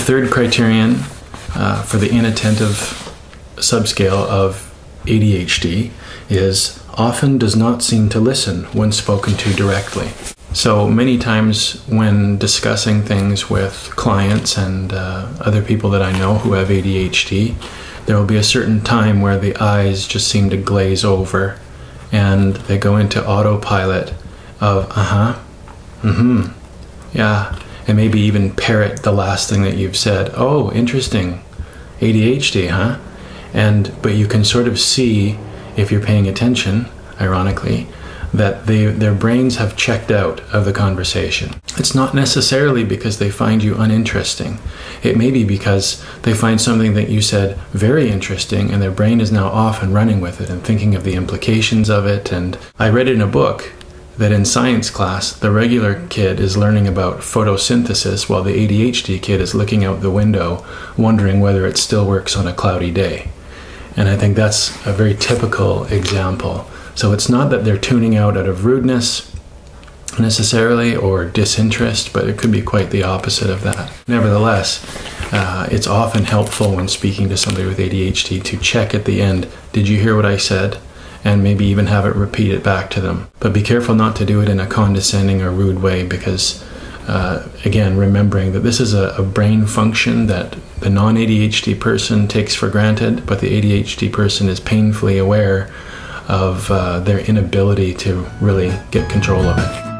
third criterion for the inattentive subscale of ADHD is often does not seem to listen when spoken to directly. So many times when discussing things with clients and other people that I know who have ADHD, there will be a certain time where the eyes just seem to glaze over and they go into autopilot of yeah, and maybe even parrot the last thing that you've said. Oh, interesting, ADHD, huh? But you can sort of see, if you're paying attention, ironically, that their brains have checked out of the conversation. It's not necessarily because they find you uninteresting. It may be because they find something that you said very interesting and their brain is now off and running with it and thinking of the implications of it. And I read in a book that in science class, the regular kid is learning about photosynthesis while the ADHD kid is looking out the window wondering whether it still works on a cloudy day. And I think that's a very typical example. So it's not that they're tuning out of rudeness necessarily or disinterest, but it could be quite the opposite of that. Nevertheless, it's often helpful when speaking to somebody with ADHD to check at the end, did you hear what I said? And maybe even have it repeat it back to them. But be careful not to do it in a condescending or rude way because, again, remembering that this is a brain function that the non-ADHD person takes for granted, but the ADHD person is painfully aware of their inability to really get control of it.